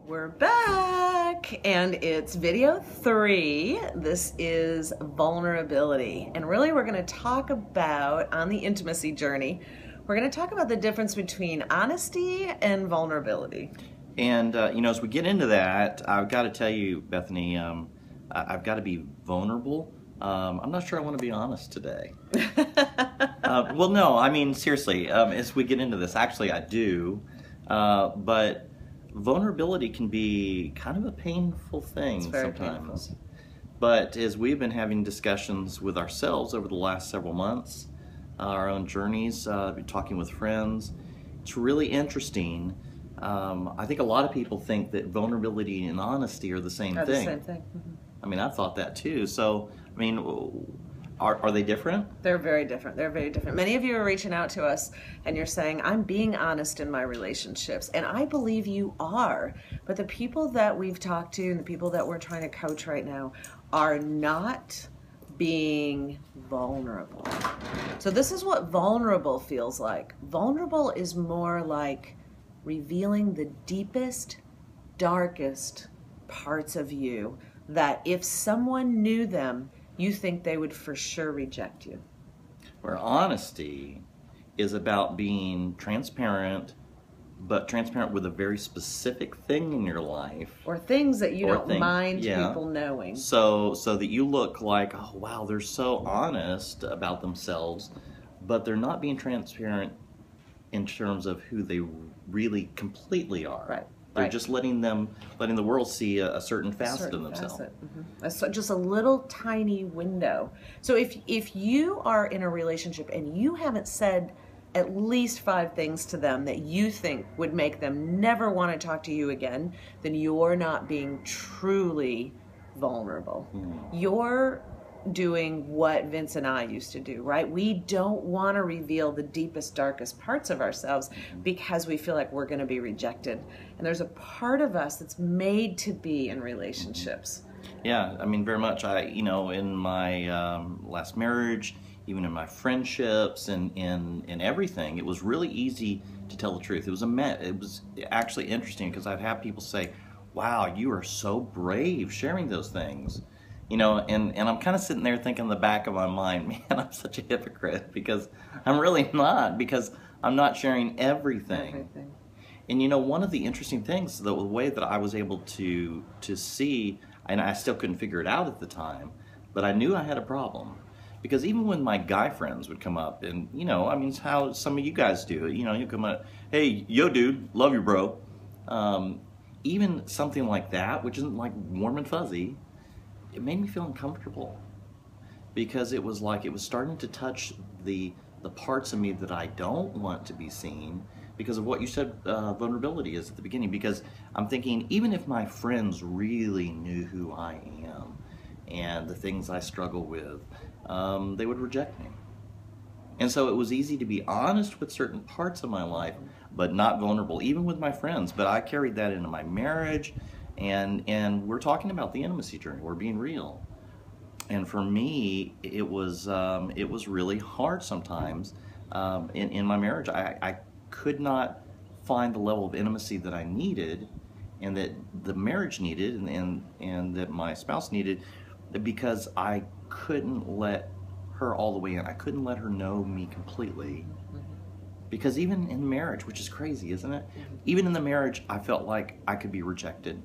We're back, and it's video 3. This is vulnerability, and really we're going to talk about, on the intimacy journey, we're going to talk about the difference between honesty and vulnerability. And as we get into that, I've got to tell you, Bethany, I've got to be vulnerable. I'm not sure I want to be honest today. Well, no, I mean, seriously, as we get into this, actually I do, but vulnerability can be kind of a painful thing sometimes. Painful. But as we've been having discussions with ourselves over the last several months, our own journeys, talking with friends, it's really interesting. I think a lot of people think that vulnerability and honesty are the same thing. The same thing. Mm-hmm. I mean, I thought that too. So, I mean, are they different? They're very different. They're very different. Many of you are reaching out to us and you're saying, I'm being honest in my relationships. And I believe you are. But the people that we've talked to and the people that we're trying to coach right now are not being vulnerable. So this is what vulnerable feels like. Vulnerable is more like revealing the deepest, darkest parts of you that if someone knew them, you think they would for sure reject you. Where honesty is about being transparent, but transparent with a very specific thing in your life. Or things that you don't mind people knowing. So that you look like, oh wow, they're so honest about themselves, but they're not being transparent in terms of who they really completely are. Right. They're just letting the world see a certain facet of themselves. Mm-hmm. Just a little tiny window. So if you are in a relationship and you haven't said at least 5 things to them that you think would make them never want to talk to you again, then you're not being truly vulnerable. You're doing what Vince and I used to do, right? We don't want to reveal the deepest, darkest parts of ourselves because we feel like we're going to be rejected. And there's a part of us that's made to be in relationships. Yeah, I mean, very much. In my last marriage, even in my friendships and in everything, it was really easy to tell the truth. It was actually interesting because I've had people say, wow, you are so brave sharing those things. And I'm kind of sitting there thinking in the back of my mind, man, I'm such a hypocrite because I'm really not, because I'm not sharing everything. And one of the interesting things, the way that I was able to see, and I still couldn't figure it out at the time, but I knew I had a problem. Because even when my guy friends would come up, and it's how some of you guys do it, you come up, hey, yo dude, love you bro. Even something like that, which isn't like warm and fuzzy, it made me feel uncomfortable because it was like it was starting to touch the parts of me that I don't want to be seen because of what you said vulnerability is at the beginning. Because I'm thinking, even if my friends really knew who I am and the things I struggle with, they would reject me. And so it was easy to be honest with certain parts of my life, but not vulnerable, even with my friends. But I carried that into my marriage. And we're talking about the intimacy journey. We're being real, and for me, it was really hard sometimes in my marriage. I could not find the level of intimacy that I needed, and that the marriage needed, and that my spouse needed, because I couldn't let her all the way in. I couldn't let her know me completely. Because even in marriage, which is crazy, isn't it? Even in the marriage, I felt like I could be rejected.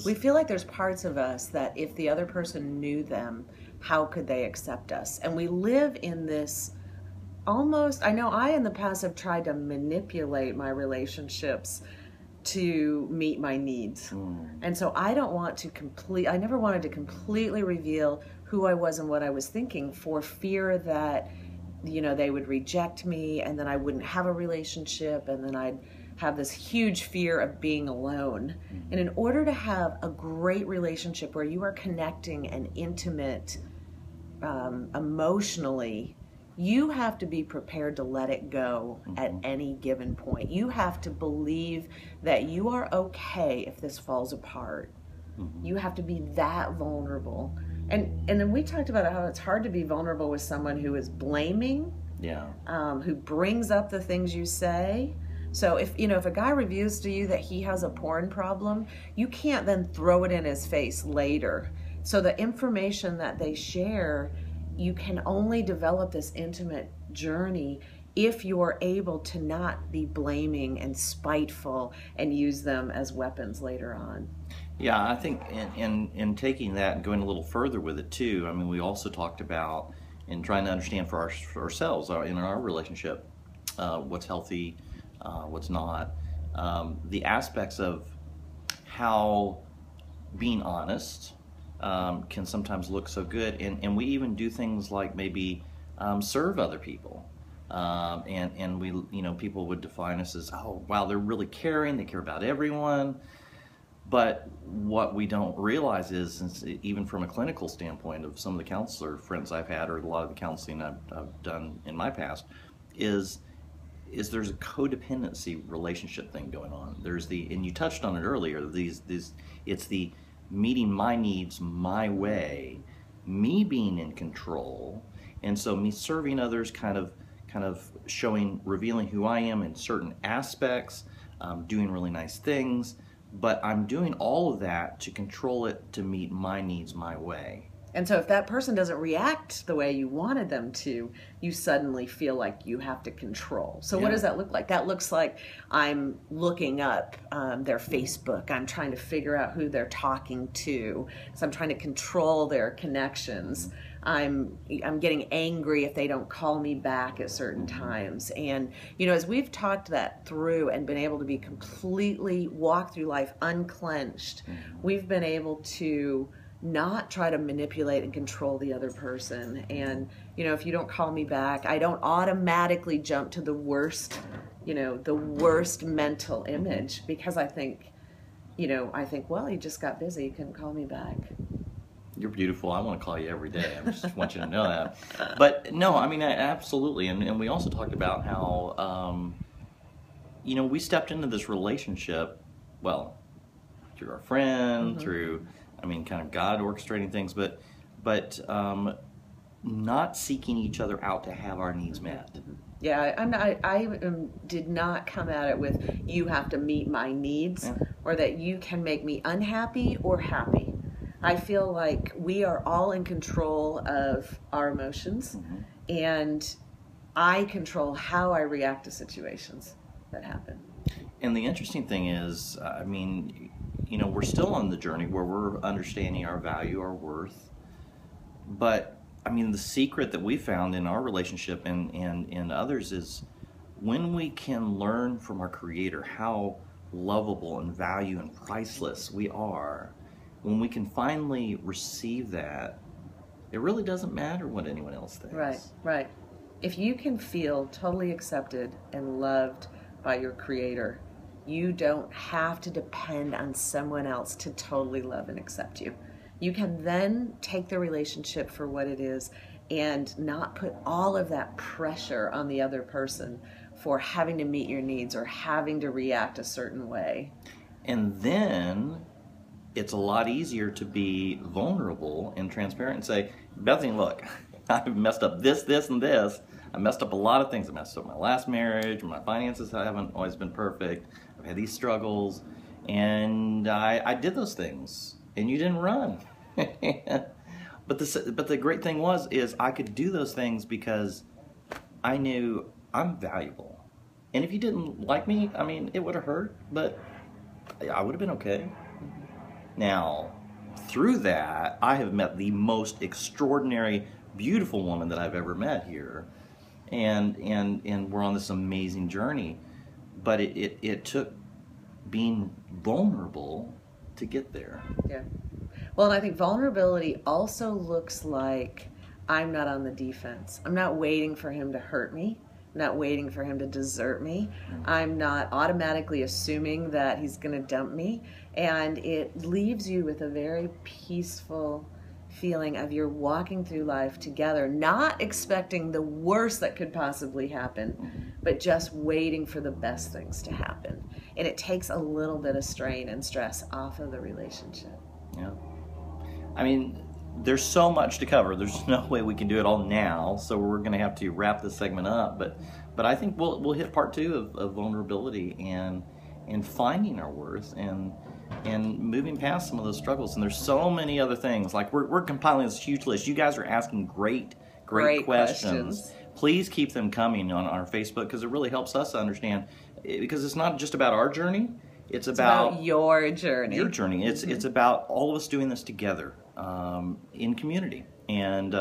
We feel like there's parts of us that if the other person knew them, how could they accept us? And we live in this almost, I know I in the past have tried to manipulate my relationships to meet my needs. And so I never wanted to completely reveal who I was and what I was thinking for fear that, they would reject me and then I wouldn't have a relationship and then I'd have this huge fear of being alone. And in order to have a great relationship where you are connecting and intimate emotionally, you have to be prepared to let it go at any given point. You have to believe that you are okay if this falls apart. You have to be that vulnerable. And then we talked about how it's hard to be vulnerable with someone who is blaming, who brings up the things you say, So if a guy reveals to you that he has a porn problem, you can't then throw it in his face later. So the information that they share, you can only develop this intimate journey if you're able to not be blaming and spiteful and use them as weapons later on. Yeah, I think in taking that and going a little further with it too, I mean, we also talked about in trying to understand for ourselves in our relationship, what's healthy, what's not, the aspects of how being honest can sometimes look so good, and we even do things like maybe serve other people. And we, people would define us as, oh, wow, they're really caring, they care about everyone. But what we don't realize is, even from a clinical standpoint of some of the counselor friends I've had, or a lot of the counseling I've done in my past, is there's a codependency relationship thing going on. There's and you touched on it earlier, it's the meeting my needs my way, me being in control, and so me serving others, kind of revealing who I am in certain aspects, doing really nice things, but I'm doing all of that to control it to meet my needs my way. And so if that person doesn't react the way you wanted them to, you suddenly feel like you have to control. So what does that look like? That looks like I'm looking up their Facebook. I'm trying to figure out who they're talking to. So I'm trying to control their connections. I'm getting angry if they don't call me back at certain times. And, as we've talked that through and been able to be completely walk through life unclenched, we've been able to not try to manipulate and control the other person. And, if you don't call me back, I don't automatically jump to the worst mental image, because I think, well, you just got busy, you couldn't call me back. You're beautiful. I want to call you every day. I just want you to know that. But no, I mean, absolutely. And we also talked about how, we stepped into this relationship, well, through our friend, through, kind of God orchestrating things, but not seeking each other out to have our needs met. Yeah, I did not come at it with, you have to meet my needs, or that you can make me unhappy or happy. I feel like we are all in control of our emotions, and I control how I react to situations that happen. And the interesting thing is, we're still on the journey where we're understanding our value, our worth. But, the secret that we found in our relationship and others is when we can learn from our Creator how lovable and value and priceless we are, when we can finally receive that, it really doesn't matter what anyone else thinks. Right. If you can feel totally accepted and loved by your Creator, you don't have to depend on someone else to totally love and accept you. You can then take the relationship for what it is and not put all of that pressure on the other person for having to meet your needs or having to react a certain way. And then it's a lot easier to be vulnerable and transparent and say, Bethany, look, I've messed up this, and this. I messed up a lot of things. I messed up my last marriage, my finances haven't always been perfect. I've had these struggles, and I did those things, and you didn't run. But the great thing is I could do those things because I knew I'm valuable. And if you didn't like me, it would have hurt, but I would have been okay. Now, through that, I have met the most extraordinary, beautiful woman that I've ever met here, and we're on this amazing journey. But it took being vulnerable to get there. Yeah. Well, and I think vulnerability also looks like I'm not on the defense. I'm not waiting for him to hurt me. I'm not waiting for him to desert me. I'm not automatically assuming that he's going to dump me. And it leaves you with a very peaceful feeling of you're walking through life together, not expecting the worst that could possibly happen, but just waiting for the best things to happen. And it takes a little bit of strain and stress off of the relationship. Yeah. There's so much to cover. There's no way we can do it all now, so we're going to have to wrap this segment up. But But I think we'll hit part two of vulnerability and finding our worth and moving past some of those struggles. And there's so many other things. Like we're compiling this huge list. You guys are asking great questions. Please keep them coming on our Facebook, because it really helps us understand. Because it's not just about our journey. It's about your journey. Your journey. It's about all of us doing this together in community. And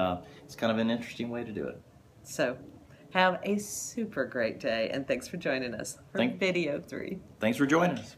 it's kind of an interesting way to do it. So have a super great day, and thanks for joining us for Video 3. Thanks for joining us.